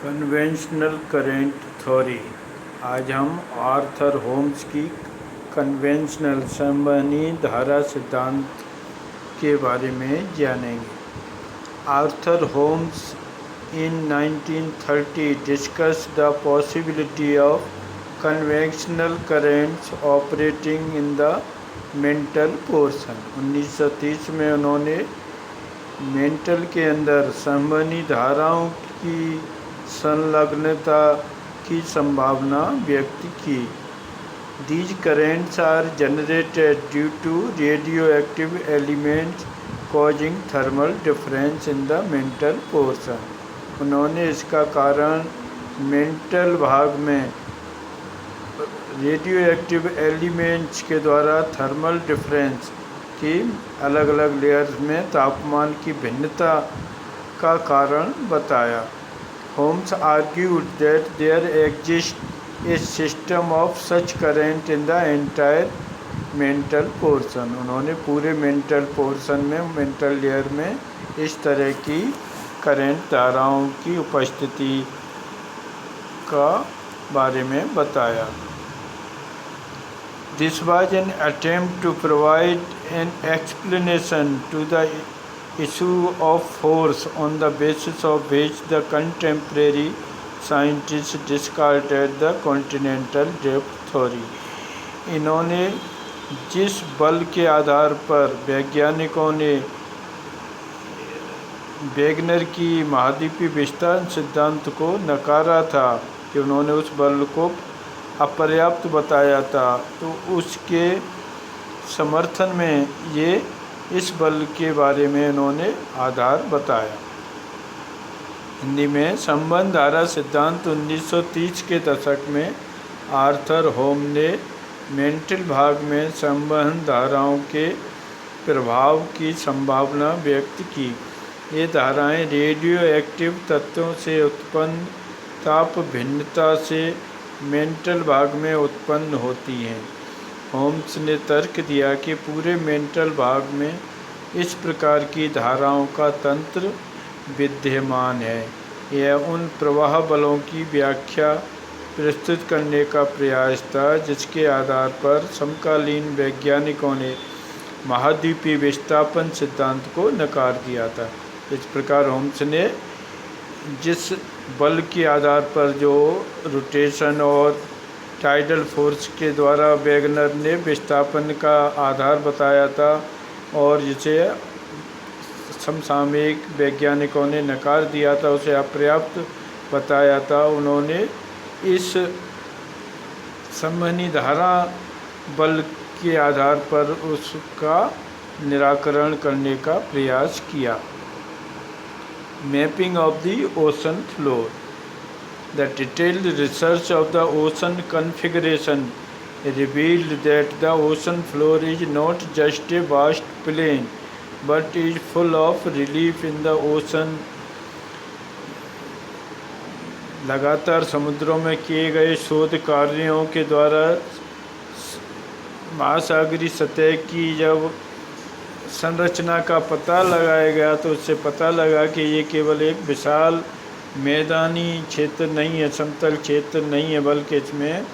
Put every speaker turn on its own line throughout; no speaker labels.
Conventional current theory. आज हम Arthur Holmes की कन्वेंशनल संवहनी धारा सिद्धांत के बारे में जानेंगे। Arthur Holmes in 1930 discussed the possibility of conventional currents operating in the mental portion। 1930 में उन्होंने मेंटल के अंदर संवहनी धाराओं की संलग्नता की संभावना व्यक्त की। These currents are generated due to radioactive elements causing thermal difference in the mental portion। उन्होंने इसका कारण मेंटल भाग में रेडियो एक्टिव एलिमेंट्स के द्वारा थर्मल डिफरेंस की अलग अलग लेयर्स में तापमान की भिन्नता का कारण बताया। Holmes argued that there exist a system of such current in the entire mantle portion. उन्होंने पूरे मेंटल पोर्शन में मेंटल लेयर में इस तरह की करंट धाराओं की उपस्थिति का बारे में बताया। This was an attempt to provide an explanation to the issue of force on the basis of which the contemporary scientists discarded the continental drift theory। इन्होंने जिस बल के आधार पर वैज्ञानिकों ने वेगनर की महाद्वीपीय विस्तार सिद्धांत को नकारा था कि उन्होंने उस बल को अपर्याप्त बताया था, तो उसके समर्थन में ये इस बल के बारे में इन्होंने आधार बताया। हिंदी में संबंध धारा सिद्धांत 1930 के दशक में आर्थर होम ने मेंटल भाग में संवहन धाराओं के प्रभाव की संभावना व्यक्त की। ये धाराएं रेडियो एक्टिव तत्वों से उत्पन्न ताप भिन्नता से मेंटल भाग में उत्पन्न होती हैं। होम्स ने तर्क दिया कि पूरे मेंटल भाग में इस प्रकार की धाराओं का तंत्र विद्यमान है। यह उन प्रवाह बलों की व्याख्या प्रस्तुत करने का प्रयास था जिसके आधार पर समकालीन वैज्ञानिकों ने महाद्वीपीय विस्थापन सिद्धांत को नकार दिया था। इस प्रकार होम्स ने जिस बल के आधार पर जो रोटेशन और टाइडल फोर्स के द्वारा वेगनर ने विस्थापन का आधार बताया था और जिसे समसामयिक वैज्ञानिकों ने नकार दिया था, उसे अपर्याप्त बताया था, उन्होंने इस संवहनी धारा बल के आधार पर उसका निराकरण करने का प्रयास किया। Mapping of the ocean floor। The detailed research of the ocean configuration revealed that the ocean floor is not just a vast plain but is full of relief in the ocean। लगातार समुद्रों में किए गए शोध कार्यों के द्वारा महासागरीय सतह की जब संरचना का पता लगाया गया तो उससे पता लगा कि ये केवल एक विशाल मैदानी क्षेत्र नहीं है, समतल क्षेत्र नहीं है, बल्कि इसमें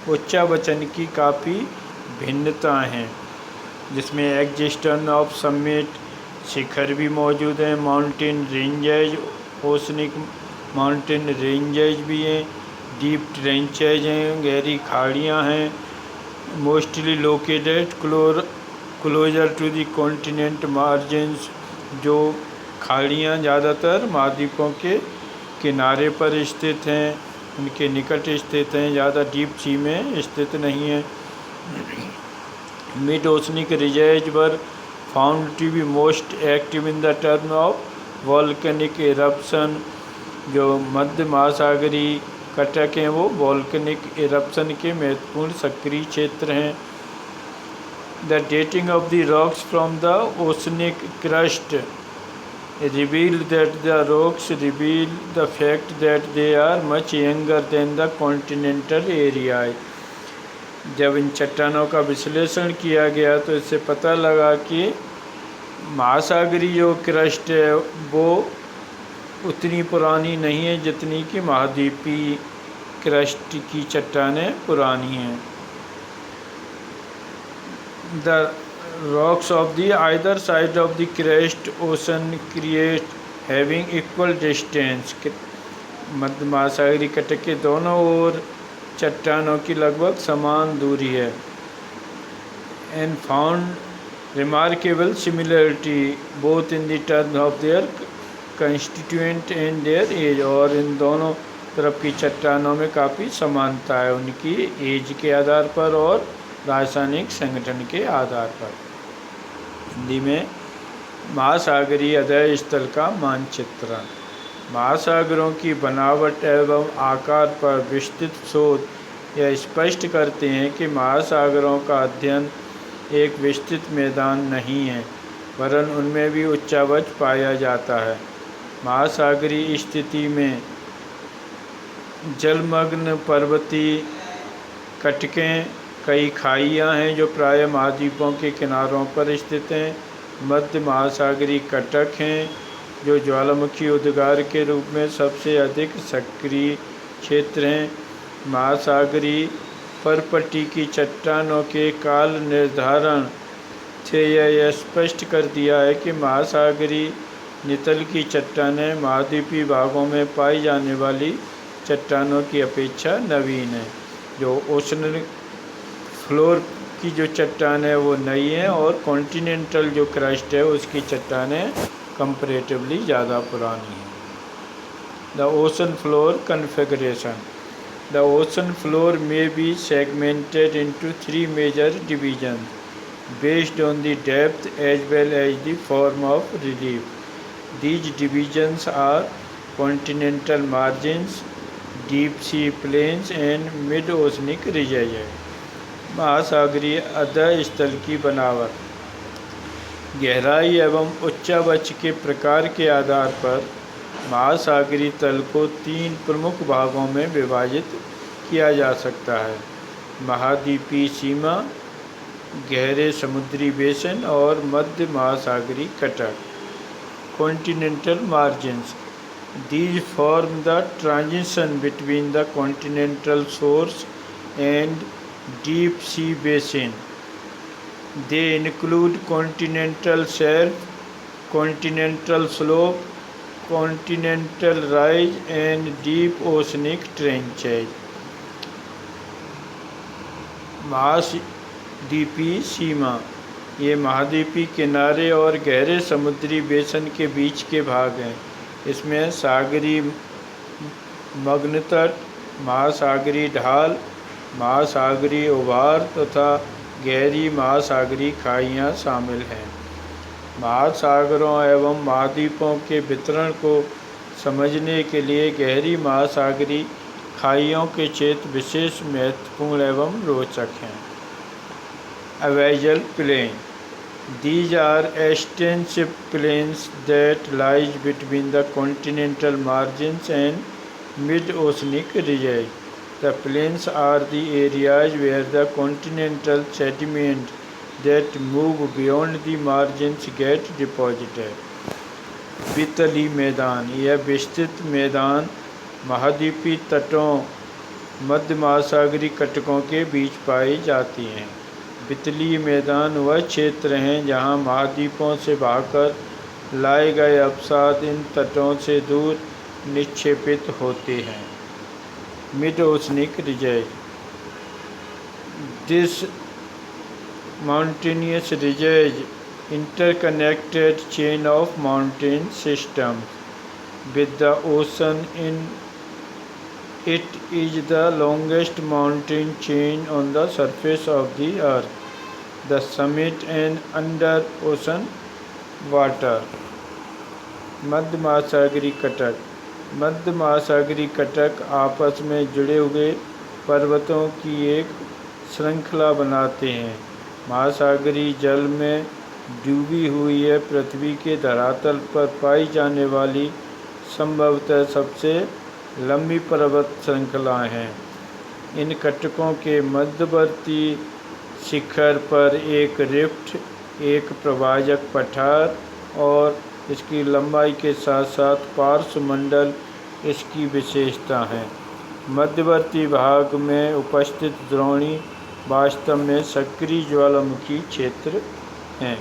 उच्चावचन की काफ़ी भिन्नताएं हैं, जिसमें एग्जिस्टेंस ऑफ समिट शिखर भी मौजूद हैं, mountain ranges, oceanic mountain ranges भी हैं, डीप ट्रेंचेज हैं, गहरी खाड़ियाँ हैं, mostly located closer to the continent margins. जो खाड़ियाँ ज़्यादातर महाद्वीपों के किनारे पर स्थित हैं, उनके निकट स्थित हैं, ज़्यादा डीप सी में स्थित नहीं हैं। Mid oceanic ridges were found to be most active in the term of volcanic eruption. जो मध्य महासागरीय कटक हैं वो वॉल्केनिक इरप्शन के महत्वपूर्ण सक्रिय क्षेत्र हैं। The dating of the rocks from the oceanic crust revealed that the rocks reveal the fact that they are much younger than the continental area। जब इन चट्टानों का विश्लेषण किया गया तो इससे पता लगा कि महासागरीय जो क्रस्ट है वो उतनी पुरानी नहीं है जितनी कि महाद्वीपीय क्रस्ट की चट्टानें पुरानी हैं। The rocks of the either side of the crest ocean create having equal distance। मध्य महासागरीय कटक के दोनों ओर चट्टानों की लगभग समान दूरी है। And found remarkable similarity both in the terms of their constituent and their age. और इन दोनों तरफ की चट्टानों में काफ़ी समानता है उनकी एज के आधार पर और रासायनिक संगठन के आधार पर। हिंदी में महासागरीय अध्यय स्थल का मानचित्रण। महासागरों की बनावट एवं आकार पर विस्तृत शोध यह स्पष्ट करते हैं कि महासागरों का अध्ययन एक विस्तृत मैदान नहीं है, वरन उनमें भी उच्चावच पाया जाता है। महासागरीय स्थिति में जलमग्न पर्वतीय कटकें, कई खाइयाँ हैं जो प्रायः महाद्वीपों के किनारों पर स्थित हैं। मध्य महासागरीय कटक हैं जो ज्वालामुखी उद्गार के रूप में सबसे अधिक सक्रिय क्षेत्र हैं। महासागरीय परपटी की चट्टानों के काल निर्धारण से यह स्पष्ट कर दिया है कि महासागरीय नितल की चट्टानें महाद्वीपीय भागों में पाई जाने वाली चट्टानों की अपेक्षा नवीन है। जो ओशनल फ्लोर की जो चट्टान है वो नई है और कॉन्टिनेंटल जो क्रस्ट है उसकी चट्टानें कंपैरेटिवली ज़्यादा पुरानी हैं। The ocean floor configuration. The ocean floor may be segmented into 3 major divisions based on the depth as well as the form of relief. These divisions are continental margins, deep sea plains and mid oceanic ridges. महासागरीय अध्यय स्थल की बनावट गहराई एवं उच्चावच के प्रकार के आधार पर महासागरीय तल को 3 प्रमुख भागों में विभाजित किया जा सकता है: महाद्वीपीय सीमा, गहरे समुद्री बेसिन और मध्य महासागरीय कटक। Continental margins these form the transition between the continental shores and deep sea basin. They include continental shelf, continental slope, continental rise and deep oceanic trenches. महाद्वीपीय सीमा ये महाद्वीपीय किनारे और गहरे समुद्री बेसन के बीच के भाग हैं। इसमें सागरीय मग्न तट, महासागरीय ढाल, महासागरीय उभार तथा गहरी महासागरीय खाइयाँ शामिल हैं। महासागरों एवं महाद्वीपों के वितरण को समझने के लिए गहरी महासागरीय खाइयों के क्षेत्र विशेष महत्वपूर्ण एवं रोचक हैं। Abyssal plain these are extensive plains that lies between the continental margins and mid oceanic ridges. The plains are the areas where the continental sediment that move beyond the margins get deposited. वितली मैदान यह विस्तृत मैदान महाद्वीपीय तटों, मध्य महासागरीय कटकों के बीच पाई जाती हैं। वितलीय मैदान वह क्षेत्र हैं जहां महाद्वीपों से बहाकर लाए गए अवसाद इन तटों से दूर निक्षेपित होते हैं। Mid oceanic ridge. This mountainous ridge interconnected chain of mountain systems with the ocean in it is the longest mountain chain on the surface of the earth. The summit and under ocean water. मध्य महासागरीय कटक मध्य महासागरीय कटक आपस में जुड़े हुए पर्वतों की एक श्रृंखला बनाते हैं। महासागरीय जल में डूबी हुई यह पृथ्वी के धरातल पर पाई जाने वाली संभवतः सबसे लंबी पर्वत श्रृंखलाएं हैं। इन कटकों के मध्यवर्ती शिखर पर एक रिफ्ट, एक प्रवाहजक पठार और इसकी लंबाई के साथ साथ पार्श्वमंडल इसकी विशेषता है। मध्यवर्ती भाग में उपस्थित द्रोणी वास्तव में सक्रिय ज्वालामुखी क्षेत्र हैं।